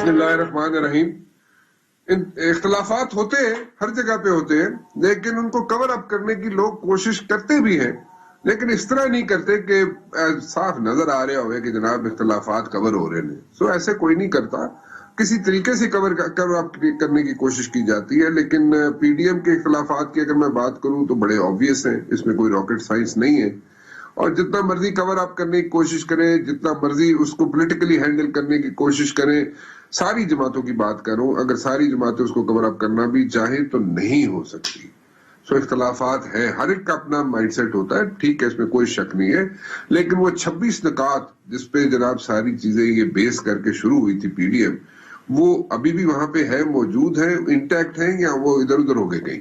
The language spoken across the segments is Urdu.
بسم اللہ الرحمن الرحیم. اختلافات ہوتے ہیں، ہر جگہ پہ ہوتے ہیں، لیکن ان کو کور اپ کرنے کی لوگ کوشش کرتے بھی ہیں، لیکن اس طرح نہیں کرتے کہ صاف نظر آ رہا ہوئے کہ جناب اختلافات کور ہو رہے ہیں. سو ایسے کوئی نہیں کرتا، کسی طریقے سے کور اپ کرنے کی کوشش کی جاتی ہے. لیکن پی ڈی ایم کے اختلافات کی اگر میں بات کروں تو بڑے آبویس ہیں، اس میں کوئی راکٹ سائنس نہیں ہے. اور جتنا مرضی کور اپ کرنے کی کوشش کریں، جتنا مرضی اس کو پولیٹیکلی ہینڈل کرنے کی کوشش کریں، ساری جماعتوں کی بات کروں، اگر ساری جماعتیں اس کو کور اپ کرنا بھی چاہیں تو نہیں ہو سکتی. سو اختلافات ہیں، ہر ایک کا اپنا مائنڈ سیٹ ہوتا ہے، ٹھیک ہے، اس میں کوئی شک نہیں ہے. لیکن وہ 26 نکات جس پہ جناب ساری چیزیں یہ بیس کر کے شروع ہوئی تھی پی ڈی ایم، وہ ابھی بھی وہاں پہ ہے، موجود ہیں، انٹیکٹ ہیں، یا وہ ادھر ادھر ہو گئے کہیں.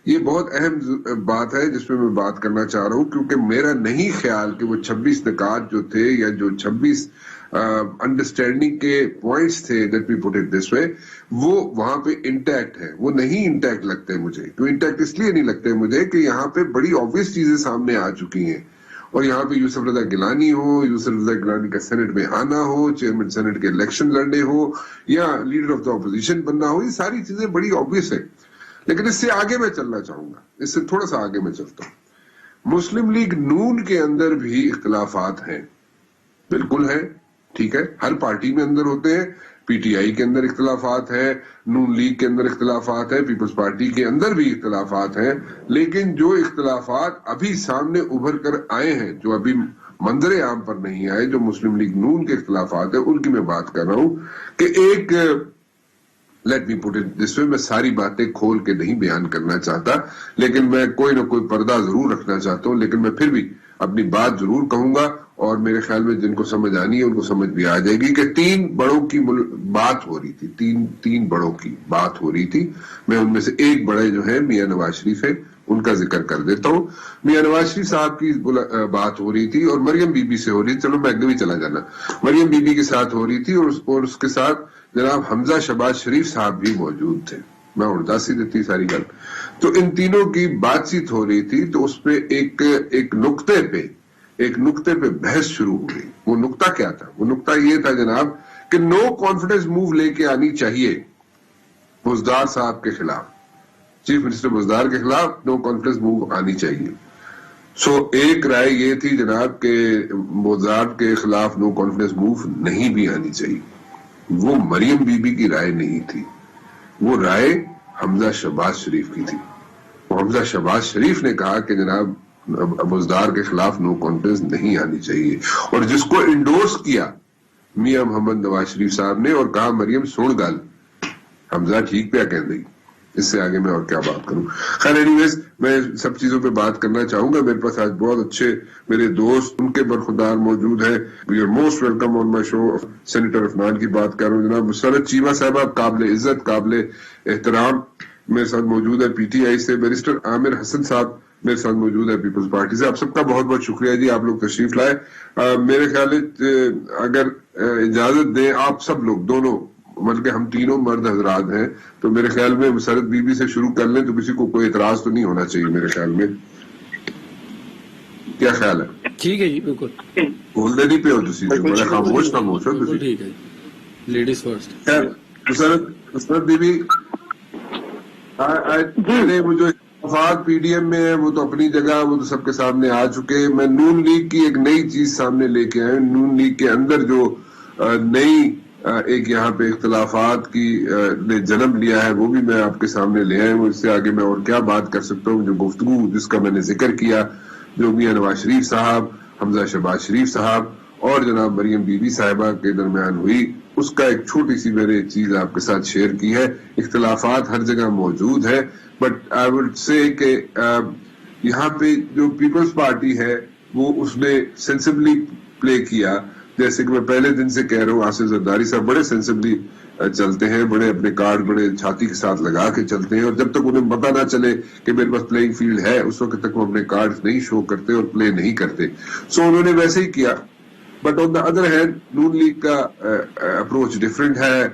یہ بہت اہم بات ہے جس پہ میں بات کرنا چاہ رہا ہوں، کیونکہ میرا نہیں خیال کہ وہ 26 نکات جو تھے یا جو 26 انڈرسٹینڈنگ کے پوائنٹس تھے، let me put it this وے، وہ وہاں پہ انٹیکٹ ہے. وہ نہیں انٹیکٹ لگتے مجھے. کیوں انٹیکٹ اس لیے نہیں لگتے مجھے کہ یہاں پہ بڑی آبویس چیزیں سامنے آ چکی ہیں. اور یہاں پہ یوسف رضا گیلانی ہو، یوسف رضا گیلانی کا سینٹ میں آنا ہو، چیئرمین سینٹ کے الیکشن لڑنے ہو، یا لیڈر آف دا اپوزیشن بننا ہو، یہ ساری چیزیں بڑی آبویس ہے. لیکن اس سے آگے میں چلنا چاہوں گا، اس سے تھوڑا سا آگے میں چلتا ہوں. مسلم لیگ نون کے اندر بھی اختلافات ہیں، بالکل ہیں، ٹھیک ہے، ہر پارٹی میں اندر ہوتے ہیں. پی ٹی آئی کے اندر اختلافات ہیں، نون لیگ کے اندر اختلافات ہیں، پیپلز پارٹی کے اندر بھی اختلافات ہیں. لیکن جو اختلافات ابھی سامنے ابھر کر آئے ہیں، جو ابھی منظر عام پر نہیں آئے، جو مسلم لیگ نون کے اختلافات ہیں، ان کی میں بات کر رہا ہوں. کہ ایک let me put it this وے، میں ساری باتیں کھول کے نہیں بیان کرنا چاہتا، لیکن میں کوئی نہ کوئی پردہ ضرور رکھنا چاہتا ہوں. لیکن میں پھر بھی اپنی بات ضرور کہوں گا، اور میرے خیال میں جن کو سمجھ آنی ہے ان کو سمجھ بھی آ جائے گی. کہ 3 بڑوں کی بات ہو رہی تھی، تین بڑوں کی بات ہو رہی تھی. میں ان میں سے ایک بڑے جو ہے میاں نواز شریف ہے، ان کا ذکر کر دیتا ہوں. میاں نواز شریف صاحب کی بات ہو رہی تھی، اور مریم بی بی سے ہو رہی تھی. چلو میں اگے بھی چلا جانا. مریم بی بی کے ساتھ ہو رہی تھی، اور اس کے ساتھ جناب حمزہ شہباز شریف صاحب بھی موجود تھے. میں ارداسی دیتی ساری گل. تو ان تینوں کی بات چیت ہو رہی تھی، تو اس پہ ایک نقطے پہ بحث شروع ہو گئی. وہ نقطہ کیا تھا؟ وہ نقطہ یہ تھا جناب کہ نو کانفیڈنس موو لے کے آنی چاہیے بزدار صاحب کے خلاف، چیف منسٹر بزدار کے خلاف نو کانفیڈنس موو آنی چاہیے. سو ایک رائے یہ تھی جناب کہ بزدار کے خلاف نو کانفیڈنس موو نہیں بھی آنی چاہیے. وہ مریم بی بی کی رائے نہیں تھی، وہ رائے حمزہ شہباز شریف کی تھی. حمزہ شہباز شریف نے کہا کہ جناب بزدار کے خلاف نو کانفیڈنس نہیں آنی چاہیے، اور جس کو انڈورس کیا میاں محمد نواز شریف صاحب نے، اور کہا مریم سوڑ گال حمزہ ٹھیک پہ کہہ دی. اس سے آگے میں اور کیا بات کروں. خیر اینی ویز میں سب چیزوں پہ بات کرنا چاہوں گا. میرے پاس آج بہت اچھے میرے دوست، ان کے برخودار موجود ہیں. You are most welcome on my show. Senator Usman کی بات کر رہا ہوں. جناب مسرت چیمہ صاحبہ قابل عزت، قابل احترام میرے ساتھ موجود ہے پی ٹی آئی سے. بیرسٹر عامر حسن صاحب میرے ساتھ موجود ہے پیپلز پارٹی سے. آپ سب کا بہت بہت شکریہ جی، آپ لوگ تشریف لائے. میرے خیال اگر اجازت دیں آپ سب لوگ دونوں، بلکہ ہم تینوں مرد حضرات ہیں، تو میرے خیال میں مسرت بی بی سے شروع کر لیں تو کسی کو کوئی اعتراض تو نہیں ہونا چاہیے میرے خیال میں. کیا خیال ہے؟ ٹھیک ہے جی، بالکل. بولتے نہیں پہ ہو تسی جو بڑے خاموش ہو بالکل ٹھیک ہے، لیڈیز فرسٹ. خیر مسرت بی بی، وہ جو اختلافات پی ڈی ایم میں ہے وہ تو اپنی جگہ، وہ تو سب کے سامنے آ چکے. میں نون لیگ کی ایک نئی چیز سامنے لے کے آئے. نون لیگ کے اندر جو نئی ایک یہاں پہ اختلافات کی نے جنم لیا ہے، وہ بھی میں آپ کے سامنے لے آئے ہوں. اس سے آگے میں اور کیا بات کر سکتا ہوں. جو گفتگو جس کا میں نے ذکر کیا، جو میاں نواز شریف صاحب، حمزہ شہباز شریف صاحب اور جناب مریم بی بی صاحبہ کے درمیان ہوئی، اس کا ایک چھوٹی سی میں نے ایک چیز آپ کے ساتھ شیئر کی ہے. اختلافات ہر جگہ موجود ہے، بٹ آئی وڈ سے کہ یہاں پہ جو پیپلز پارٹی ہے وہ اس نے سینسبلی پلے کیا. جیسے کہ میں پہلے دن سے کہہ رہا ہوں، آصف زرداری صاحب بڑے سینسبلی چلتے ہیں، بڑے اپنے کارڈ بڑے چھاتی کے ساتھ لگا کے چلتے ہیں، اور جب تک انہیں پتہ نہ چلے کہ میرے پاس پلینگ فیلڈ ہے اس وقت تک وہ اپنے کارڈ نہیں شو کرتے اور پلے نہیں کرتے. سو انہوں نے ویسے ہی کیا. But on the other hand Noon League کا اپروچ ڈفرینٹ ہے،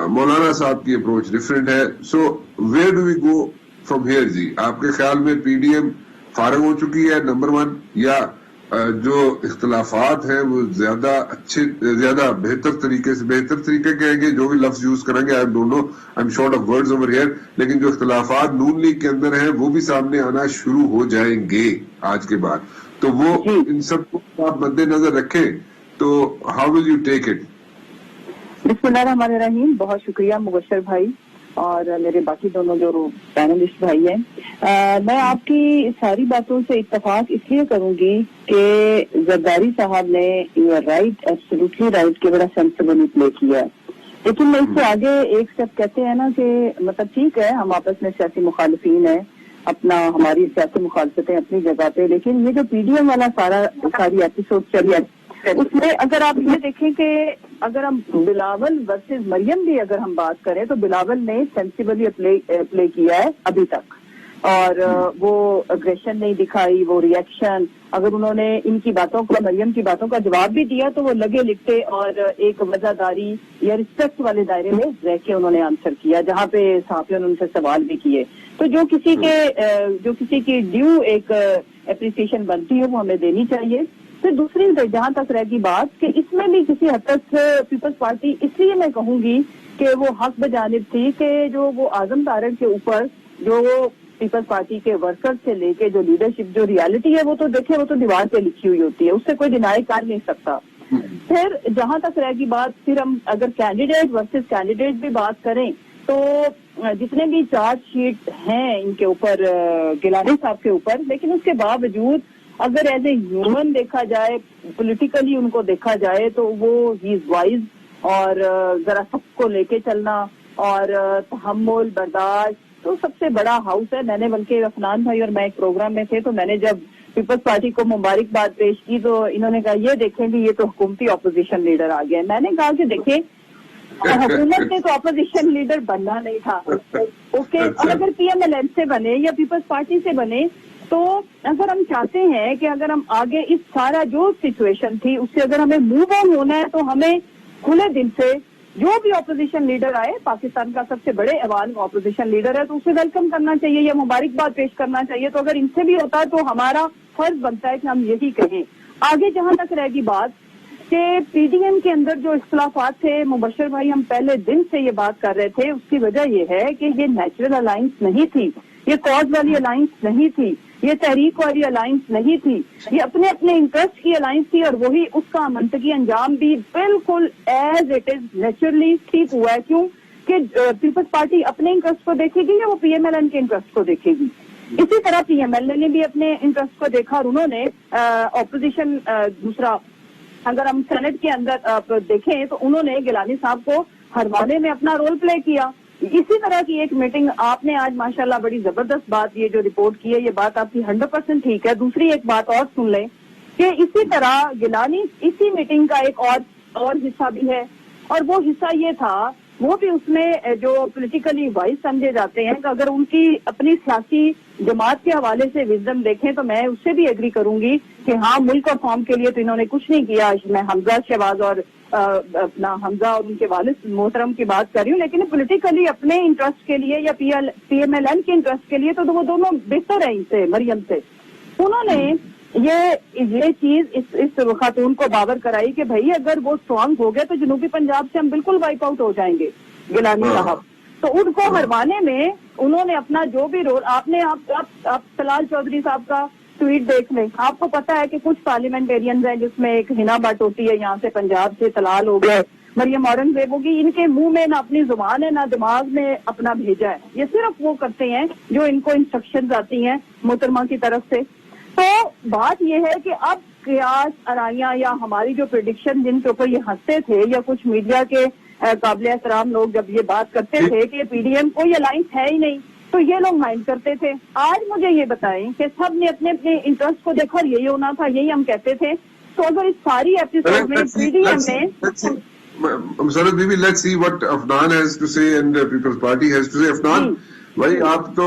مولانا صاحب کی اپروچ ڈفرینٹ ہے. So where do we go from here جی؟ آپ کے خیال میں پی ڈی ایم فارغ ہو چکی ہے نمبر 1، یا جو اختلافات ہیں وہ زیادہ بہتر طریقے کہیں گے، جو بھی لفظ یوز کریں گے، I don't know, I am short of words over here, لیکن جو اختلافات نون لیگ کے اندر ہیں وہ بھی سامنے آنا شروع ہو جائیں گے آج کے بعد. تو وہ ان سب کو آپ مد نظر رکھیں تو how will you take it? بسم اللہ الرحمن الرحیم. بہت شکریہ مبشر بھائی اور میرے باقی دونوں جو پینلسٹ بھائی ہیں. میں آپ کی ساری باتوں سے اتفاق اس لیے کروں گی کہ زرداری صاحب نے you are right, absolutely right, کہ بڑا سینسیبلی پلے کیا ہے. لیکن میں اس سے آگے ایک سٹیپ کہتے ہیں نا کہ مطلب ٹھیک ہے ہم آپس میں سیاسی مخالفین ہیں، ہماری سیاسی مخالفتیں اپنی جگہ پہ، لیکن یہ جو پی ڈی ایم والا ساری ایپیسوڈ چلی اس میں اگر آپ یہ دیکھیں کہ اگر ہم بلاول ورسز مریم بھی اگر ہم بات کریں تو بلاول نے سینسیبلی پلے کیا ہے ابھی تک، اور وہ اگریشن نہیں دکھائی، وہ ریئیکشن، اگر انہوں نے ان کی باتوں کو، مریم کی باتوں کا جواب بھی دیا تو وہ لگے لکھتے اور ایک وزاداری یا رسپیکٹ والے دائرے میں رہ کے انہوں نے آنسر کیا، جہاں پہ صحافیوں نے ان سے سوال بھی کیے. تو جو کسی کی ڈیو ایک اپریسیشن بنتی ہے وہ ہمیں دینی چاہیے. پھر دوسری جہاں تک رہ گی بات کہ اس میں بھی کسی حد تک پیپلز پارٹی، اس لیے میں کہوں گی کہ وہ حق بجانب تھی کہ جو وہ اعظم طارق کے اوپر جو پیپلز پارٹی کے ورکر سے لے کے جو لیڈرشپ جو ریالٹی ہے وہ تو دیکھیں، وہ تو دیوار پہ لکھی ہوئی ہوتی ہے، اس سے کوئی ڈینائی کر نہیں سکتا. پھر جہاں تک رہ گی بات، پھر ہم اگر کینڈیڈیٹ ورسز کینڈیڈیٹ بھی بات کریں تو جتنے بھی چارج شیٹ ہیں ان کے اوپر گیلانی صاحب کے اوپر، لیکن اس کے باوجود اگر ایز اے ہیومن دیکھا جائے، پولیٹیکلی ان کو دیکھا جائے تو وہ ہی از وائز، اور ذرا سب کو لے کے چلنا اور تحمل برداشت. تو سب سے بڑا ہاؤس ہے. میں نے بلکہ عفنان بھائی اور میں ایک پروگرام میں تھے تو میں نے جب پیپلز پارٹی کو مبارکباد پیش کی تو انہوں نے کہا یہ دیکھیں کہ یہ تو حکومتی اپوزیشن لیڈر آ گیا. میں نے کہا کہ دیکھیں حکومت نے تو اپوزیشن لیڈر بننا نہیں تھا، اوکے، اور اگر پی ایم ایل این سے بنے یا پیپلز پارٹی سے بنے تو اگر ہم چاہتے ہیں کہ اگر ہم آگے اس سارا جو سچویشن تھی اس سے اگر ہمیں موو آن ہونا ہے تو ہمیں کھلے دل سے جو بھی اپوزیشن لیڈر آئے، پاکستان کا سب سے بڑے ایوان اپوزیشن لیڈر ہے تو اسے ویلکم کرنا چاہیے یا مبارکباد پیش کرنا چاہیے. تو اگر ان سے بھی ہوتا ہے تو ہمارا فرض بنتا ہے کہ ہم یہی کہیں. آگے جہاں تک رہ گی بات کہ پی ڈی ایم کے اندر جو اختلافات تھے، مبشر بھائی ہم پہلے دن سے یہ بات کر رہے تھے، اس کی وجہ یہ ہے کہ یہ نیچرل الائنس نہیں تھی، یہ کاز والی الائنس نہیں تھی، یہ تحریک والی الائنس نہیں تھی، یہ اپنے اپنے انٹرسٹ کی الائنس تھی، اور وہی اس کا منطقی انجام بھی بالکل ایز اٹ از نیچرلی ٹھیک ہوا ہے. کیوں کہ پیپلز پارٹی اپنے انٹرسٹ کو دیکھے گی یا وہ پی ایم ایل این کے انٹرسٹ کو دیکھے گی. اسی طرح پی ایم ایل این نے بھی اپنے انٹرسٹ کو دیکھا اور انہوں نے اپوزیشن دوسرا اگر ہم سینٹ کے اندر آپ دیکھیں تو انہوں نے گیلانی صاحب کو ہروانے میں اپنا رول پلے کیا. اسی طرح کی ایک میٹنگ آپ نے آج ماشاءاللہ بڑی زبردست بات یہ جو رپورٹ کی ہے، یہ بات آپ کی 100% ٹھیک ہے. دوسری ایک بات اور سن لیں کہ اسی طرح گیلانی اسی میٹنگ کا ایک اور حصہ بھی ہے، اور وہ حصہ یہ تھا، وہ بھی اس میں جو پولیٹیکلی وائز سمجھے جاتے ہیں کہ اگر ان کی اپنی سیاسی جماعت کے حوالے سے وزڈم دیکھیں تو میں اس سے بھی ایگری کروں گی کہ ہاں ملک اور قوم کے لیے تو انہوں نے کچھ نہیں کیا. میں حمزہ شہباز اور اپنا حمزہ اور ان کے والد محترم کی بات کر رہی ہوں، لیکن پولیٹیکلی اپنے انٹرسٹ کے لیے یا پی ایم ایل این کے انٹرسٹ کے لیے تو وہ دونوں بہتر ہیں ان سے، مریم سے. انہوں نے یہ چیز اس خاتون کو باور کرائی کہ بھائی اگر وہ اسٹرانگ ہو گئے تو جنوبی پنجاب سے ہم بالکل وائپ آؤٹ ہو جائیں گے گیلانی صاحب. تو ان کو ہروانے میں انہوں نے اپنا جو بھی رول، آپ طلال چودھری صاحب کا ٹویٹ دیکھ لیں، آپ کو پتا ہے کہ کچھ پارلیمنٹیرینز ہیں جس میں ایک ہنا بٹ ہوتی ہے یہاں سے پنجاب سے، طلال ہو گئے، مریم اورنگزیب ہوگی، ان کے منہ میں نہ اپنی زبان ہے نہ دماغ میں اپنا بھیجا ہے. یہ صرف وہ کرتے ہیں جو ان کو انسٹرکشنز آتی ہیں محترمہ کی طرف سے. تو بات یہ ہے کہ اب قیاس ارائیاں یا ہماری جو پریڈکشن جن کے اوپر یہ ہنستے تھے یا کچھ میڈیا کے قابل احترام لوگ جب یہ بات کرتے تھے کہ پی ڈی ایم کوئی الائنس ہے ہی نہیں تو یہ لوگ مائنڈ کرتے تھے. آج مجھے یہ بتائیں کہ سب نے اپنے اپنے انٹرسٹ کو دیکھا اور یہی ہونا تھا، یہی ہم کہتے تھے. تو اگر اس ساری ایپیسوڈ میں پی ڈی ایم نے مسرت بیوی let's see what Afnan has to say and People's Party has to say. Afnan بھائی آپ تو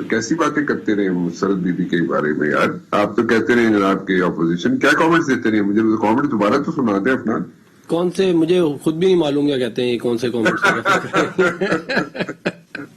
کیسی باتیں کرتے رہے مسرت بیوی کے بارے میں یار، آپ تو کہتے رہے جناب کے اپوزیشن کیا کامنٹس دیتے رہے، مجھے کامنٹ دوبارہ تو سنا دیں افنان. کون سے؟ مجھے خود بھی نہیں معلوم کیا کہتے ہیں یہ کون سے کامنٹس.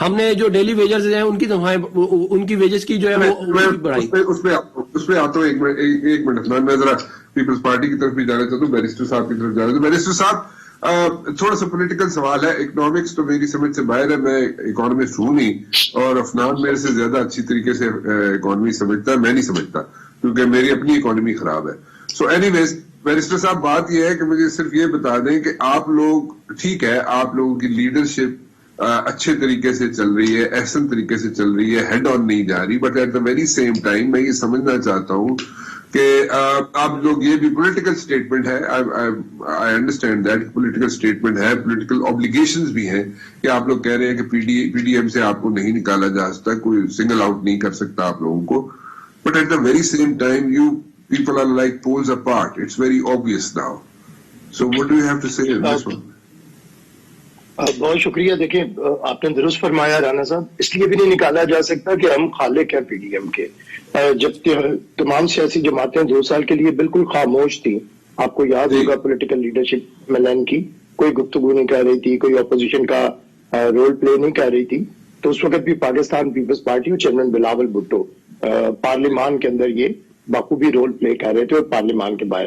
ہم نے جو ڈیلی ویجرز ہیں ان کی تنخواہیں ان کی ویجز کی جو ہے وہ بڑھائی. اس پہ آتا ہوں ایک منٹ میں ذرا پیپلز پارٹی کی طرف بھی جانا چاہتا ہوں, بیرسٹر صاحب کی طرف جانا چاہتا ہوں. بیرسٹر صاحب تھوڑا سا پولیٹیکل سوال ہے, اکنامکس تو میری سمجھ سے باہر ہے, میں اکانومسٹ ہوں نہیں, اور افنان میرے سے زیادہ اچھی طریقے سے اکانومی سمجھتا ہے, میں نہیں سمجھتا کیونکہ میری اپنی اکانومی خراب ہے. سو اینی ویز بیرسٹر صاحب بات یہ ہے کہ مجھے صرف یہ بتا دیں کہ آپ لوگ, ٹھیک ہے آپ لوگوں کی لیڈرشپ اچھے طریقے سے چل رہی ہے, احسن طریقے سے چل رہی ہے, ہیڈ آن نہیں جا رہی, but at the very same time میں یہ سمجھنا چاہتا ہوں کہ آپ لوگ, یہ بھی پولیٹیکل اسٹیٹمنٹ ہے, I understand that political statement ہے, پولیٹیکل اوبلیگیشنز بھی ہیں کہ آپ لوگ کہہ رہے ہیں کہ پی ڈی ایم سے آپ کو نہیں نکالا جا سکتا, کوئی سنگل آؤٹ نہیں کر سکتا آپ لوگوں کو, but at the very same time you people are like poles apart. It's very obvious now. So what do you have to say in this one? بہت شکریہ. دیکھیں آپ نے درست فرمایا رانا صاحب, اس لیے بھی نہیں نکالا جا سکتا کہ ہم خالق ہیں پی ڈی ایم کے. جب تمام سیاسی جماعتیں 2 سال کے لیے بالکل خاموش تھیں, آپ کو یاد ہوگا پولیٹیکل لیڈرشپ ملن کی کوئی گفتگو نہیں کر رہی تھی, کوئی اپوزیشن کا رول پلے نہیں کر رہی تھی, تو اس وقت بھی پاکستان پیپلز پارٹی اور چیئرمین بلاول بھٹو پارلیمان کے اندر یہ بخوبی رول پلے کر رہے تھے, اور پارلیمان کے باہر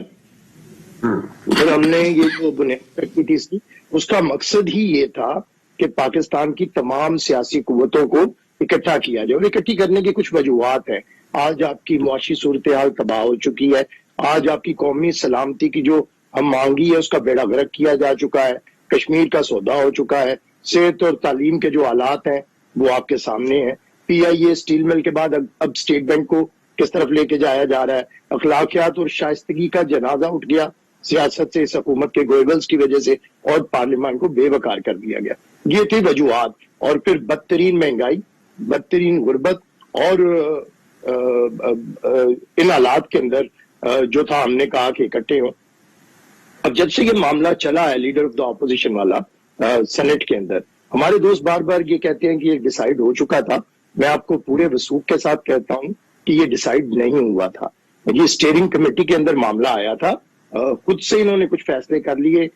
پھر ہم نے یہ جو بنیاد رکھی تھی اس کا مقصد ہی یہ تھا کہ پاکستان کی تمام سیاسی قوتوں کو اکٹھا کیا جائے, اور اکٹھی کرنے کی کچھ وجوہات ہیں. آج آپ کی معاشی صورتحال تباہ ہو چکی ہے, آج آپ کی قومی سلامتی کی جو ہم مانگی ہے اس کا بیڑا غرق کیا جا چکا ہے, کشمیر کا سودا ہو چکا ہے, صحت اور تعلیم کے جو حالات ہیں وہ آپ کے سامنے ہیں, پی آئی اے اسٹیل مل کے بعد اب اسٹیٹ بینک کو کس طرف لے کے جایا جا رہا ہے, اخلاقیات اور شائستگی کا جنازہ اٹھ گیا سیاست سے, اس حکومت کے گوئبلز کی وجہ سے, اور پارلیمان کو بے وقار کر دیا گیا. یہ تھی وجوہات. اور پھر بدترین مہنگائی, بدترین غربت, اور ان حالات کے اندر جو تھا ہم نے کہا کہ اکٹھے ہوں. اب جب سے یہ معاملہ چلا ہے لیڈر آف دا اپوزیشن والا سینٹ کے اندر, ہمارے دوست بار بار یہ کہتے ہیں کہ یہ ڈیسائیڈ ہو چکا تھا. میں آپ کو پورے وثوق کے ساتھ کہتا ہوں کہ یہ ڈیسائیڈ نہیں ہوا تھا. یہ اسٹیئرنگ کمیٹی کے اندر معاملہ آیا تھا, خود سے انہوں نے کچھ فیصلے کر لیے,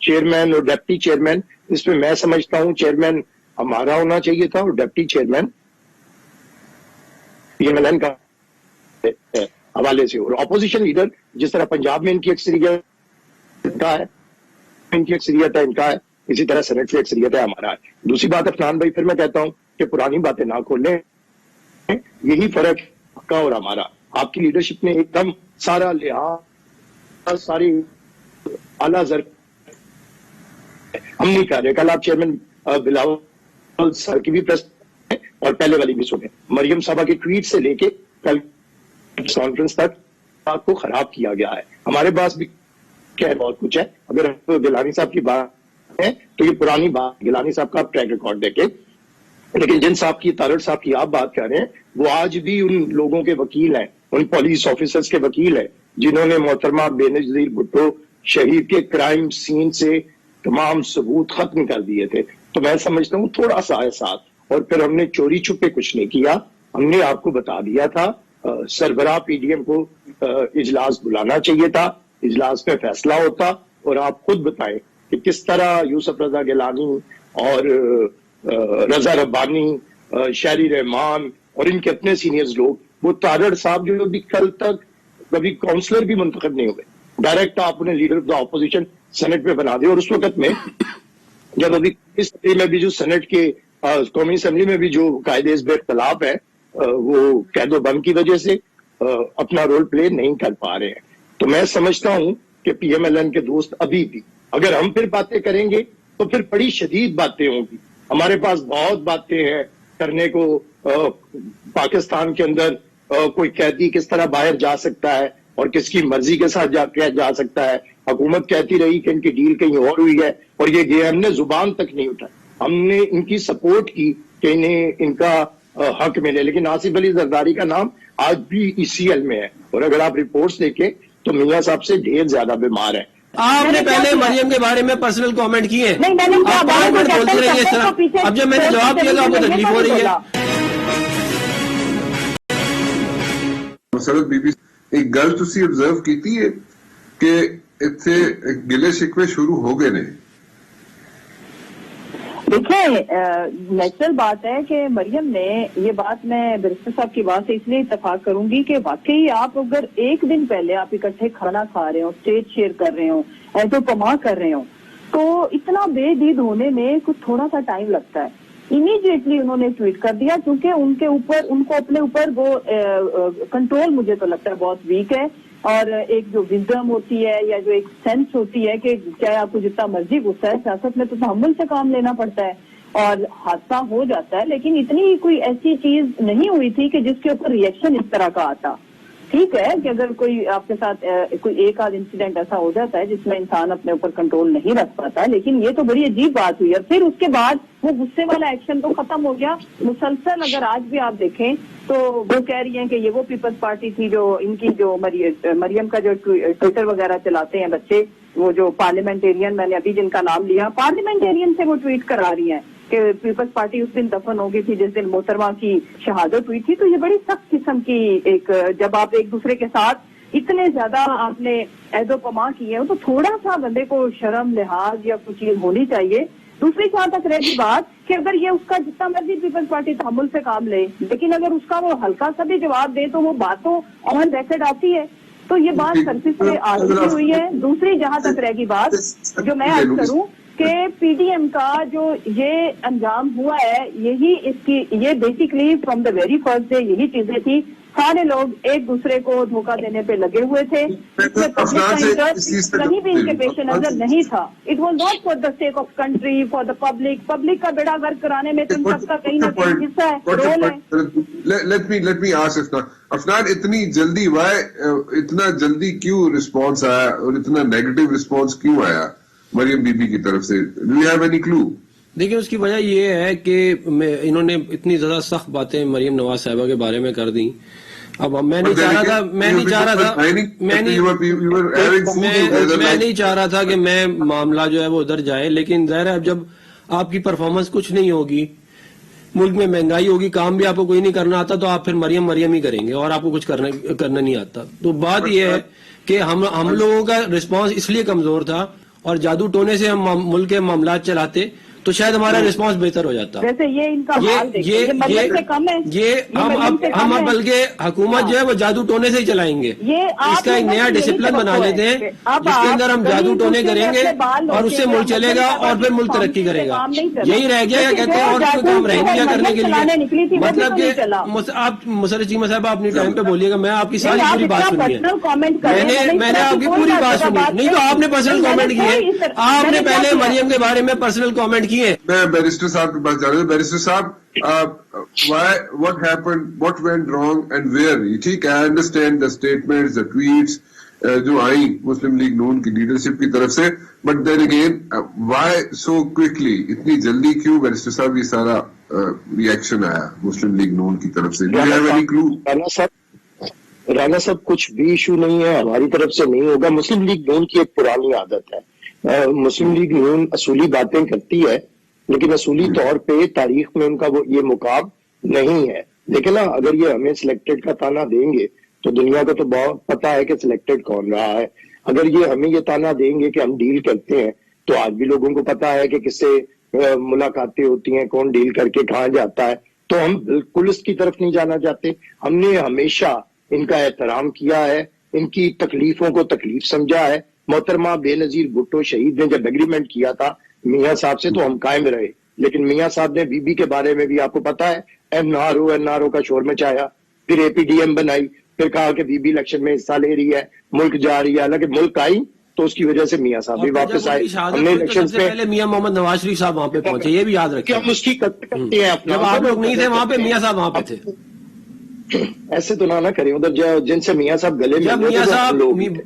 چیئرمین اور ڈپٹی چیئرمین. اس میں سمجھتا ہوں چیئرمین ہمارا ہونا چاہیے تھا اور deputy chairman P M L N کا حوالے سے, اور اپوزیشن لیڈر جس طرح پنجاب میں ان کی اکثریت کا ہے, ان کی اکثریت ہے ان کا ہے, اسی طرح سینٹ سے اکثریت ہے ہمارا ہے. دوسری بات افنان بھائی, پھر میں کہتا ہوں کہ پرانی باتیں نہ کھولیں, یہی فرق آپ کا اور ہمارا. آپ کی لیڈرشپ نے ایک دم سارا لحاظ, ساری اعلیٰ زر ہم نہیں کر رہے. کل آپ چیئرمین بلاول سر کی بھی پریس اور پہلے والی بھی سنیں, مریم صاحبہ کے ٹویٹ سے لے کے کل کانفرنس تک بات کو خراب کیا گیا ہے. ہمارے پاس بھی کیا ہے, بہت کچھ ہے. اگر گیلانی صاحب کی بات ہے تو یہ پرانی بات, گیلانی صاحب کا آپ ٹریک ریکارڈ دیکھیں, لیکن جن صاحب کی, تارڑ صاحب کی آپ بات کر رہے ہیں, وہ آج بھی ان لوگوں کے وکیل ہیں, ان پولیس آفیسرز کے وکیل ہیں جنہوں نے محترمہ بینظیر بھٹو شہید کے کرائم سین سے تمام ثبوت ختم کر دیے تھے. تو میں سمجھتا ہوں تھوڑا سا احساس, اور پھر ہم نے چوری چھپے کچھ نہیں کیا. ہم نے آپ کو بتا دیا تھا, سربراہ پی ڈی ایم کو اجلاس بلانا چاہیے تھا, اجلاس میں فیصلہ ہوتا, اور آپ خود بتائیں کہ کس طرح یوسف رضا گیلانی اور رضا ربانی, شہری رحمان اور ان کے اپنے سینئرز لوگ, وہ تارڑ صاحب جو بھی کل تک کبھی کاؤنسلر بھی منتخب نہیں ہوئے, ڈائریکٹ آپ انہیں leader of the opposition senate میں بنا دے. اور اس وقت میں جب ابھی اس میں بھی جو سینٹ کے قومی اسمبلی میں بھی جو قائد حزب اختلاف ہے, وہ قید و بند کی وجہ سے اپنا رول پلے نہیں کر پا رہے ہیں. تو میں سمجھتا ہوں کہ پی ایم ایل این کے دوست ابھی بھی, اگر ہم پھر باتیں کریں گے تو پھر بڑی شدید باتیں ہوں گی. ہمارے پاس بہت باتیں ہیں کرنے کو. پاکستان کے اندر کوئی قیدی کس طرح باہر جا سکتا ہے اور کس کی مرضی کے ساتھ جا سکتا ہے. حکومت کہتی رہی کہ ان کی ڈیل کہیں اور ہوئی ہے, اور یہ ہم نے زبان تک نہیں اٹھائی. ہم نے ان کی سپورٹ کی کہ انہیں ان کا حق ملے, لیکن آصف علی زرداری کا نام آج بھی ای سی ایل میں ہے, اور اگر آپ رپورٹس دیکھیں تو میاں صاحب سے ڈھیر زیادہ بیمار ہیں. آپ نے پہلے مریم کے بارے میں پرسنل کامنٹ کیے, آپ 5 منٹ بولتے رہیے اس طرح. اب جب میں نے جواب دیا تو آپ کو تکلیف ہو رہی ہے. مسرت بی بی ایک گل تسی آبزرو کیتی ہے کہ اتنے گلے شکوے شروع ہو گئے نے, دیکھیں نیچرل بات ہے کہ مریم نے یہ بات، میں بیرسٹر صاحب کی بات سے اس لیے اتفاق کروں گی کہ واقعی آپ اگر ایک دن پہلے آپ اکٹھے کھانا کھا رہے ہو، اسٹیج شیئر کر رہے ہو، ایسے پما کر رہے ہو، تو اتنا بے دید ہونے میں کچھ تھوڑا سا ٹائم لگتا ہے. امیڈیٹلی انہوں نے ٹویٹ کر دیا کیونکہ ان کو اپنے اوپر وہ کنٹرول مجھے تو لگتا ہے بہت ویک ہے، اور ایک جو وزڈم ہوتی ہے یا جو ایک سینس ہوتی ہے کہ چاہے آپ کو جتنا مرضی غصہ ہے، سیاست میں تو تحمل سے کام لینا پڑتا ہے اور حادثہ ہو جاتا ہے، لیکن اتنی کوئی ایسی چیز نہیں ہوئی تھی کہ جس کے اوپر ریئیکشن اس طرح کا آتا. ٹھیک ہے کہ اگر کوئی آپ کے ساتھ کوئی ایک آدھ انسیڈنٹ ایسا ہو جاتا ہے جس میں انسان اپنے اوپر کنٹرول نہیں رکھ پاتا، لیکن یہ تو بڑی عجیب بات ہوئی. اور پھر اس کے بعد وہ غصے والا ایکشن تو ختم ہو گیا. مسلسل اگر آج بھی آپ دیکھیں تو وہ کہہ رہی ہیں کہ یہ وہ پیپلز پارٹی تھی جو ان کی جو مریم کا جو ٹویٹر وغیرہ چلاتے ہیں بچے، وہ جو پارلیمنٹیرین، میں نے ابھی جن کا نام لیا، پارلیمنٹیرین سے وہ ٹویٹ کرا رہی ہیں کہ پیپلز پارٹی اس دن دفن ہو گئی تھی جس دن محترمہ کی شہادت ہوئی تھی. تو یہ بڑی سخت قسم کی ایک، جب آپ ایک دوسرے کے ساتھ اتنے زیادہ آپ نے عہد و پما کیے ہو تو تھوڑا سا بندے کو شرم لحاظ یا کچھ چیز ہونی چاہیے. دوسری جہاں تک رہی بات کہ اگر یہ اس کا جتنا مرضی پیپلز پارٹی تحمل سے کام لے، لیکن اگر اس کا وہ ہلکا سا بھی جواب دے تو وہ بات تو آن ریکارڈ آتی ہے. تو یہ بات سرفس پہ آ چکی ہوئی ہے. دوسری جہاں تک رہ گی بات جو میں عرض کروں کہ پی ڈی ایم کا جو یہ انجام ہوا ہے، یہی اس کی، یہ basically from the very first day یہی چیزیں تھی. سارے لوگ ایک دوسرے کو دھوکہ دینے پہ لگے ہوئے تھے. اس میں پبلک کا انٹرسٹ کہیں بھی ان کے پیش نظر نہیں تھا. It was not for the sake of country, for the public کا بیڑا غرق کرانے میں تم سب کا کہیں نہ کہیں حصہ ہے، رول ہے. لیٹ می آسک افنان، اتنی جلدی اتنا جلدی کیوں رسپانس آیا اور اتنا نیگیٹو رسپانس کیوں آیا مریم بی بی کی طرف سے؟ Do you have any clue? دیکھیں اس کی وجہ یہ ہے کہ انہوں نے اتنی زیادہ سخت باتیں مریم نواز صاحبہ کے بارے میں کر دیں. اب میں نہیں چاہ رہا تھا کہ میں معاملہ جو ہے وہ ادھر جائے، لیکن ظاہر ہے اب جب آپ کی پرفارمنس کچھ نہیں ہوگی، ملک میں مہنگائی ہوگی، کام بھی آپ کو کوئی نہیں کرنا آتا تو آپ پھر مریم ہی کریں گے اور آپ کو کچھ کرنا نہیں آتا. تو بات یہ ہے کہ ہم لوگوں کا رسپانس اس لیے کمزور تھا اور جادو ٹونے سے ہم ملک کے معاملات چلاتے تو شاید ہمارا رسپانس بہتر ہو جاتا. ویسے یہ ان کا حال دیکھیں، ہم بلکہ حکومت جو ہے وہ جادو ٹونے سے ہی چلائیں گے. اس کا ایک نیا ڈسپلن بنا لیتے ہیں جس کے اندر ہم جادو ٹونے کریں گے اور اس سے ملک چلے گا اور پھر ملک ترقی کرے گا. یہی رہ گیا کہتے ہیں اور کوئی کام رہ گیا کرنے کے لیے. مطلب کہ آپ مسرت چیمہ صاحب اپنی ٹائم پہ بولیے گا، میں آپ کی ساری پوری بات سنی ہے، میں نے آپ کی پوری بات سنی. نہیں تو آپ نے پرسنل کامنٹ کیے، آپ نے پہلے مریم کے بارے میں پرسنل کامنٹ کیے. میں بیرسٹر صاحب کے پاس جا رہا ہوں. بیرسٹر صاحب، what happened, what went wrong and where؟ ٹھیک ہے، I understand the statements, the tweets جو آئی مسلم لیگ نون کی لیڈرشپ کی طرف سے، but then again why so quickly؟ اتنی جلدی کیوں بیرسٹر صاحب یہ سارا ریئیکشن آیا مسلم لیگ نون کی طرف سے؟ Do you have any clue؟ Rana صاحب کچھ بھی ایشو نہیں ہے، ہماری طرف سے نہیں ہوگا. مسلم لیگ نون کی ایک پرانی عادت ہے، مسلم لیگ نون اصولی باتیں کرتی ہے لیکن اصولی طور پہ تاریخ میں ان کا وہ یہ مقام نہیں ہے. دیکھیں نا، اگر یہ ہمیں سلیکٹڈ کا تانا دیں گے تو دنیا کو تو بہت پتا ہے کہ سلیکٹڈ کون رہا ہے. اگر یہ ہمیں یہ تانا دیں گے کہ ہم ڈیل کرتے ہیں تو آج بھی لوگوں کو پتا ہے کہ کس سے ملاقاتیں ہوتی ہیں، کون ڈیل کر کے کہاں جاتا ہے. تو ہم بالکل اس کی طرف نہیں جانا چاہتے. ہم نے ہمیشہ ان کا احترام کیا ہے، ان کی تکلیفوں کو تکلیف سمجھا ہے. محترمہ بے نظیر بھٹو شہید نے جب ایگریمنٹ کیا تھا میاں صاحب سے تو ہم قائم رہے، لیکن میاں صاحب نے بی بی کے بارے میں بھی آپ کو پتا ہے این آر او کا شور مچایا، پھر اے پی ڈی ایم بنائی، پھر کہا کہ بی بی الیکشن میں حصہ لے رہی ہے، ملک جا رہی ہے. حالانکہ ملک آئی تو اس کی وجہ سے میاں صاحب بھی واپس آئے. ہم نے الیکشن سے پہلے میاں محمد نواز شریف صاحب وہاں پہ پہنچے، یہ بھی یاد رکھیں. ہم اس کی قدر کرتے ہیں. جب آپ لوگ نہیں تھے وہاں پہ میاں صاحب وہاں پہ تھے. ایسے تو نہ کریں، ادھر جن سے میاں صاحب گلے میں، جب میاں صاحب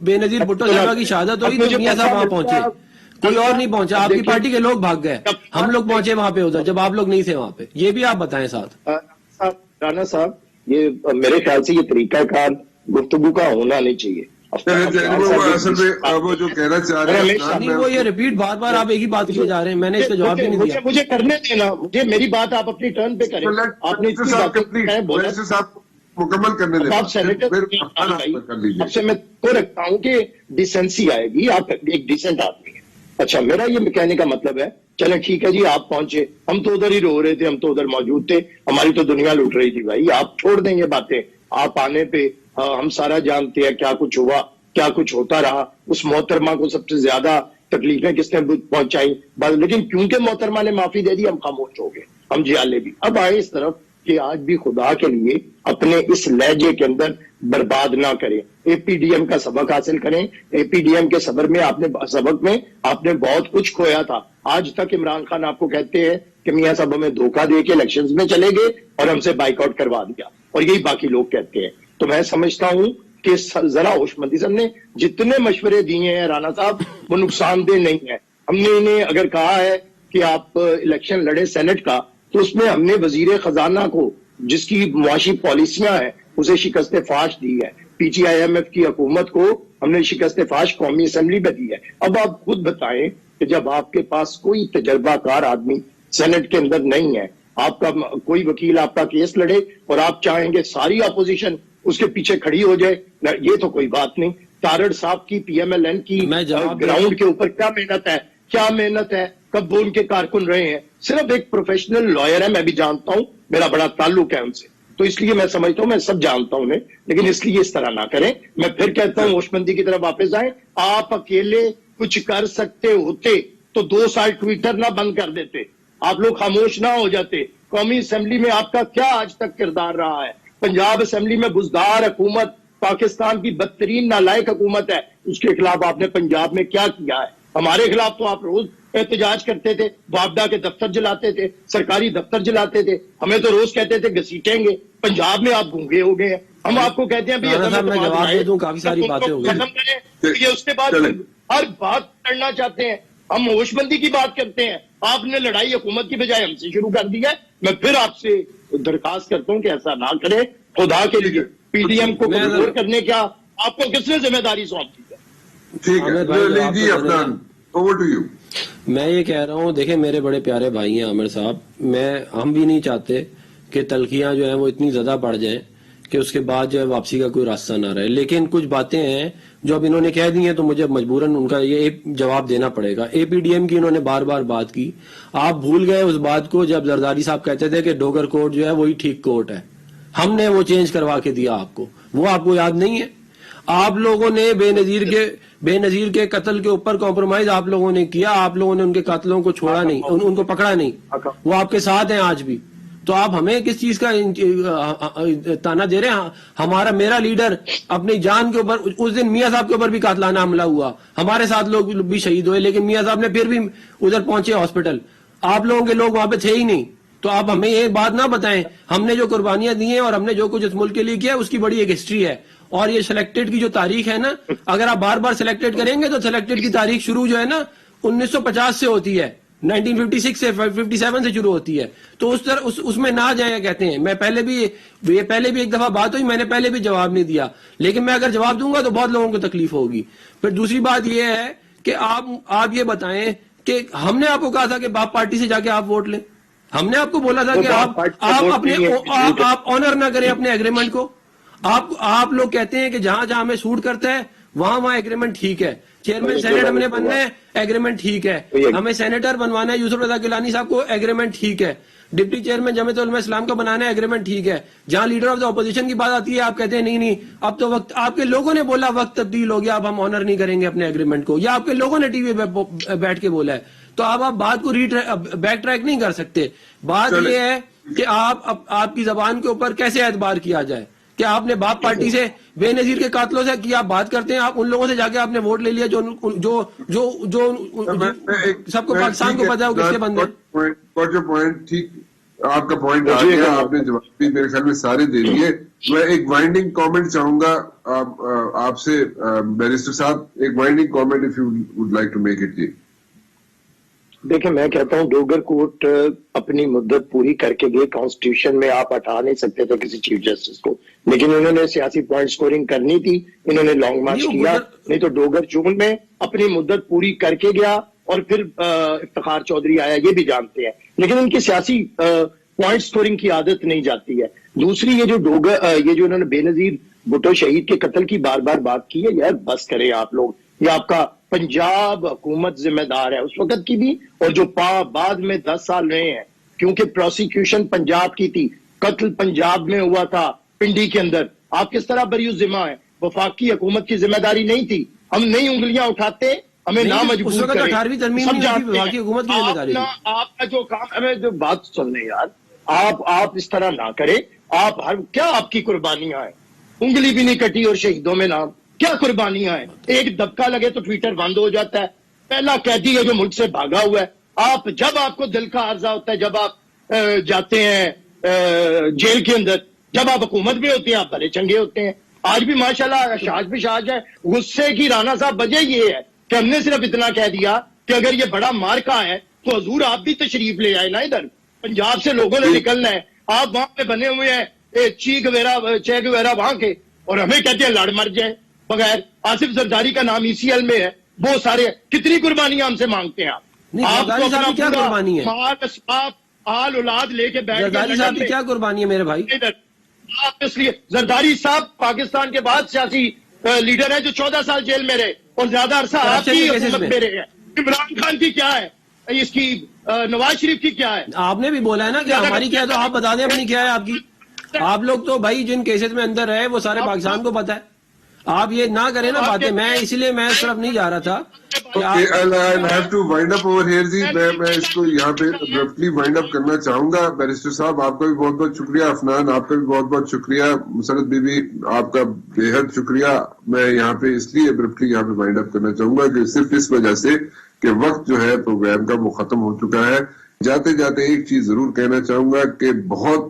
بے نظیر بھٹو صاحبہ کی شہادت ہوئی تو میاں صاحب وہاں پہنچے، کوئی اور نہیں پہنچا. آپ کی پارٹی کے لوگ بھاگ گئے، ہم لوگ پہنچے وہاں پہ ادھر جب آپ لوگ نہیں تھے وہاں پہ. یہ بھی آپ بتائیں ساتھ. رانا صاحب، یہ میرے خیال سے یہ طریقہ کار گفتگو کا ہونا نہیں چاہیے. وہ جو کہنا چاہ رہے ہیں وہ یہ ریپیٹ بار بار آپ ایک ہی بات کیے جا رہے ہیں، میں نے اس کا جواب بھی نہیں دیا. مجھے کرنے دینا، مجھے میری بات آپ اپنی ٹرن پہ کریں. آپ نے مکمل کرنے دیں. آپ سینیٹر اب سے میں تو رکھتا ہوں کہ ڈیسنسی آئے گی. آپ ایک ڈیسنٹ آدمی ہیں، اچھا میرا یہ کہنے کا مطلب ہے چلیں ٹھیک ہے جی آپ پہنچے, ہم تو ادھر ہی رو رہے تھے, ہم تو ادھر موجود تھے, ہماری تو دنیا لوٹ رہی تھی. بھائی آپ چھوڑ دیں یہ باتیں, آپ آنے پہ ہم سارا جانتے ہیں کیا کچھ ہوا, کیا کچھ ہوتا رہا. اس محترمہ کو سب سے زیادہ تکلیفیں کس نے پہنچائی, لیکن کیونکہ محترمہ نے معافی دے دی ہم خاموش ہو گئے, ہم جیالے بھی. اب آئے اس طرف کہ آج بھی خدا کے لیے اپنے اس لہجے کے اندر برباد نہ کریں, اے پی ڈی ایم کا سبق حاصل کریں. اے پی ڈی ایم کے سبق میں آپ نے بہت کچھ کھویا تھا. آج تک عمران خان آپ کو کہتے ہیں کہ میاں صاحب ہمیں دھوکہ دے کے الیکشنز میں چلے گئے اور ہم سے بائیک آؤٹ کروا دیا, اور یہی باقی لوگ کہتے ہیں. تو میں سمجھتا ہوں کہ ذرا ہوش مندی سے ہم نے جتنے مشورے دیے ہیں رانا صاحب وہ نقصان دہ نہیں ہے. ہم نے انہیں اگر کہا ہے کہ آپ الیکشن لڑے سینٹ کا, تو اس میں ہم نے وزیر خزانہ کو جس کی معاشی پالیسیاں ہیں اسے شکست فاش دی ہے. P T I M F کی حکومت کو ہم نے شکست فاش قومی اسمبلی میں دی ہے. اب آپ خود بتائیں کہ جب آپ کے پاس کوئی تجربہ کار آدمی سینٹ کے اندر نہیں ہے, آپ کا کوئی وکیل آپ کا کیس لڑے اور آپ چاہیں گے ساری اپوزیشن اس کے پیچھے کھڑی ہو جائے, یہ تو کوئی بات نہیں. تارڑ صاحب کی پی ایم ایل این کی گراؤنڈ کے اوپر کیا محنت ہے, کب وہ ان کے کارکن رہے ہیں. صرف ایک پروفیشنل لائر ہے, میں بھی جانتا ہوں, میرا بڑا تعلق ہے ان سے, تو اس لیے میں سمجھتا ہوں میں سب جانتا ہوں انہیں, لیکن اس لیے اس طرح نہ کریں. میں پھر کہتا ہوں ہوش مندی کی طرف واپس آئیں. آپ اکیلے کچھ کر سکتے ہوتے تو 2 سال ٹویٹر نہ بند کر دیتے, آپ لوگ خاموش نہ ہو جاتے. قومی اسمبلی میں آپ کا کیا آج تک کردار رہا ہے؟ پنجاب اسمبلی میں بزدار حکومت, پاکستان کی بدترین نالائق حکومت ہے, اس کے خلاف آپ نے پنجاب میں کیا کیا ہے؟ ہمارے خلاف تو آپ روز احتجاج کرتے تھے, بابڈا کے دفتر جلاتے تھے, سرکاری دفتر جلاتے تھے, ہمیں تو روز کہتے تھے گھسیٹیں گے. پنجاب میں آپ گونگے ہو گئے ہیں. ہم آپ کو کہتے ہیں کافی ساری باتیں ہو گئی, یہ اس کے بعد ہر بات کرنا چاہتے ہیں. ہم ہوش مندی کی بات کرتے ہیں, آپ نے لڑائی حکومت کی بجائے ہم سے شروع کر دی ہے. میں پھر آپ سے درخواست کرتا ہوں کہ ایسا نہ کریں خدا کے لیے. پی ڈی ایم کو کمزور کرنے کا آپ کو کس نے ذمہ داری سونپ دی ہے؟ ٹھیک ہے, میں یہ کہہ رہا ہوں, دیکھیں میرے بڑے پیارے بھائی ہیں عامر صاحب, ہم بھی نہیں چاہتے کہ تلخیاں جو ہیں وہ اتنی زیادہ بڑھ جائیں کہ اس کے بعد جو ہے واپسی کا کوئی راستہ نہ رہے. لیکن کچھ باتیں ہیں جو اب انہوں نے کہہ دی ہیں تو مجھے مجبوراً ان کا یہ جواب دینا پڑے گا. اے پی ڈی ایم کی انہوں نے بار بار بات کی, آپ بھول گئے اس بات کو جب زرداری صاحب کہتے تھے کہ ڈوگر کورٹ جو ہے وہی ٹھیک کورٹ ہے. ہم نے وہ چینج کروا کے دیا آپ کو, وہ آپ کو یاد نہیں ہے؟ آپ لوگوں نے بے نظیر کے قتل کے اوپر کمپرومائز آپ لوگوں نے کیا, آپ لوگوں نے ان کے قاتلوں کو چھوڑا نہیں, ان کو پکڑا نہیں, وہ آپ کے ساتھ ہیں آج بھی. تو آپ ہمیں کس چیز کا تانا دے رہے ہیں؟ میرا لیڈر اپنی جان کے اوپر, اس دن میاں صاحب کے اوپر بھی قاتلانہ حملہ ہوا, ہمارے ساتھ لوگ بھی شہید ہوئے, لیکن میاں صاحب نے پھر بھی ادھر پہنچے ہاسپٹل, آپ لوگوں کے لوگ وہاں پہ تھے ہی نہیں. تو آپ ہمیں یہ بات نہ بتائیں. ہم نے جو قربانیاں دی ہیں اور ہم نے جو کچھ اس ملک کے لیے کیا اس کی بڑی ایک ہسٹری ہے, اور یہ سلیکٹڈ کی جو تاریخ ہے نا, اگر آپ بار بار سلیکٹڈ کریں گے تو سلیکٹڈ کی تاریخ شروع جو ہے نا 1950 سے ہوتی ہے, 1956 سے 57 سے شروع ہوتی ہے. تو اس میں نہ جائیں کہتے ہیں. میں پہلے بھی ایک دفعہ بات ہوئی, میں نے پہلے بھی جواب نہیں دیا, لیکن میں اگر جواب دوں گا تو بہت لوگوں کو تکلیف ہوگی. پھر دوسری بات یہ ہے کہ آپ یہ بتائیں کہ ہم نے آپ کو کہا تھا کہ باپ پارٹی سے جا کے آپ ووٹ لیں. ہم نے آپ کو بولا تھا کہ آپ آنر نہ کریں اپنے ایگریمنٹ کو. آپ لوگ کہتے ہیں کہ جہاں جہاں ہمیں سوٹ کرتا ہے وہاں ایگریمنٹ ٹھیک ہے, چیئرمین سینٹ ہم نے بننا ہے ایگریمنٹ ٹھیک ہے, ہمیں سینیٹر بنوانا ہے یوسف رضا گیلانی صاحب کو ایگریمنٹ ٹھیک ہے, ڈپٹی چیئرمین جمعیت علماء اسلام کا بنانا ہے ایگریمنٹ ٹھیک ہے. جہاں لیڈر آف دا اپوزیشن کی بات آتی ہے آپ کہتے ہیں نہیں اب تو وقت, آپ کے لوگوں نے بولا وقت تبدیل ہو گیا, اب ہم آنر نہیں کریں گے اپنے ایگریمنٹ کو, یا آپ کے لوگوں نے ٹی وی پہ بیٹھ کے بولا ہے. تو آپ بات کو بیک ٹریک نہیں کر سکتے. بات یہ ہے کہ آپ کی زبان کے اوپر کیسے اعتبار کیا جائے کہ آپ نے باپ پارٹی سے بے نظیر کے قاتلوں سے کی آپ بات کرتے ہیں, آپ ان لوگوں سے جا کے آپ نے ووٹ لے لیا جو سب کو پاکستان کو پتا ہے کس کے بندے. ٹھیک, آپ کا پوائنٹ آ گیا, آپ نے جواب بھی میرے خیال میں سارے دے دیے. میں ایک وائنڈنگ کامنٹ چاہوں گا آپ سے بیرسٹر صاحب, ایک winding comment if you would like to make it. جی دیکھیں, میں کہتا ہوں ڈوگر کورٹ اپنی مدت پوری کر کے گئے. کانسٹیٹیوشن میں آپ ہٹا نہیں سکتے تھے کسی چیف جسٹس کو, لیکن انہوں نے سیاسی پوائنٹ سکورنگ کرنی تھی, انہوں نے لانگ مارچ کیا. نہیں تو ڈوگر جون میں اپنی مدت پوری کر کے گیا اور پھر افتخار چودھری آیا, یہ بھی جانتے ہیں, لیکن ان کی سیاسی پوائنٹ سکورنگ کی عادت نہیں جاتی ہے. دوسری یہ جو انہوں نے بے نظیر بھٹو شہید کے قتل کی بار بار بات کی ہے, یار بس کریں آپ لوگ. یہ آپ کا پنجاب حکومت ذمہ دار ہے اس وقت کی بھی، اور جو بعد میں 10 سال رہے ہیں، کیونکہ پروسیکیوشن پنجاب کی تھی، قتل پنجاب میں ہوا تھا پنڈی کے اندر. آپ کس طرح بری ذمہ ہیں؟ وفاقی حکومت کی ذمہ داری نہیں تھی. ہم نئی انگلیاں اٹھاتے، ہمیں نہ مجبور اس وقت کریں. 18ویں ترمیم سب نہیں ہوئی، جانتے وفاقی ہیں. حکومت کی ذمہ داری تھی. آپ کا جو کام، ہمیں جو بات سن لیں یار، آپ اس طرح نہ کریں. آپ کیا آپ کی قربانیاں ہیں؟ انگلی بھی نہیں کٹی اور شہیدوں میں نام. کیا قربانیاں ہیں؟ ایک دبکا لگے تو ٹویٹر بند ہو جاتا ہے. پہلا قیدی ہے جو ملک سے بھاگا ہوا ہے. جب آپ کو دل کا عارضہ ہوتا ہے، جب آپ جاتے ہیں جیل کے اندر، جب آپ حکومت میں ہوتے ہیں آپ بھلے چنگے ہوتے ہیں. آج بھی ماشاءاللہ شاج بھی شاج ہے. غصے کی رانا صاحب وجہ یہ ہے کہ ہم نے صرف اتنا کہہ دیا کہ اگر یہ بڑا مارکا ہے تو حضور آپ بھی تشریف لے آئے نا ادھر. پنجاب سے لوگوں نے نکلنا ہے. آپ وہاں پہ بنے ہوئے ہیں چیک وغیرہ وہاں کے، اور ہمیں کہتے ہیں لڑ مر جائیں بغیر. آصف زرداری کا نام ECL میں ہے. وہ سارے کتنی قربانیاں ہم سے مانگتے ہیں آپ؟ زرداری صاحب کی کیا قربانی ہے؟ مال اسباب آل اولاد لے کے بیٹھ زرداری صاحب کی کیا قربانی ہے میرے بھائی؟ آپ اس لیے زرداری صاحب پاکستان کے بعد سیاسی لیڈر ہیں جو 14 سال جیل میں رہے اور زیادہ عرصہ آپ کی حکومت میں رہے ہیں. عمران خان کی کیا ہے؟ اس کی نواز شریف کی کیا ہے؟ آپ نے بھی بولا ہے نا کہ ہماری کیا ہے، تو آپ بتا دیں اپنی کیا ہے آپ کی. آپ لوگ تو بھائی جن کیسز میں اندر رہے وہ سارے پاکستان کو پتا ہے. آپ یہ نہ کریں نا باتیں. میں اسی لیے میں اس طرف نہیں جا رہا تھا. I'll have to wind up over here جی. میں اس کو یہاں پہ abruptly wind up کرنا چاہوں گا. بیرسٹر صاحب آپ کا بھی بہت بہت شکریہ. عفنان آپ کا بھی بہت بہت شکریہ. مسرت بی بی آپ کا بے حد شکریہ. میں یہاں پہ اس لیے abruptly یہاں پہ وائنڈ اپ کرنا چاہوں گا کہ صرف اس وجہ سے کہ وقت جو ہے پروگرام کا وہ ختم ہو چکا ہے. جاتے جاتے ایک چیز ضرور کہنا چاہوں گا کہ بہت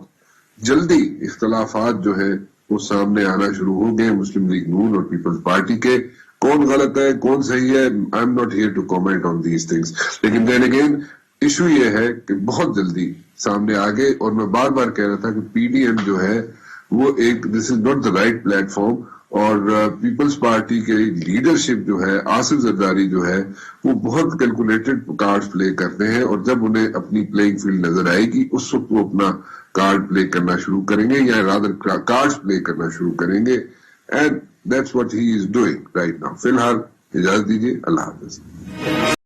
جلدی اختلافات جو ہے وہ سامنے آنا شروع ہو گئے مسلم لیگ نون اور پیپلز پارٹی کے. کون غلط ہے کون صحیح ہے، I am not here to comment on these things. لیکن دین اگین ایشو یہ ہے کہ بہت جلدی سامنے آ گئے. اور میں بار بار کہہ رہا تھا کہ PDM جو ہے وہ ایک this is not the right platform. اور پیپلز پارٹی کے لیڈرشپ جو ہے، آصف زرداری جو ہے، وہ بہت کیلکولیٹڈ کارڈ پلے کرتے ہیں. اور جب انہیں اپنی پلئنگ فیلڈ نظر آئے گی اس وقت وہ اپنا کارڈ پلے کرنا شروع کریں گے، یا رادر کارڈز پلے کرنا شروع کریں گے. And that's what he is doing right now. فی الحال اجازت دیجیے. اللہ حافظ.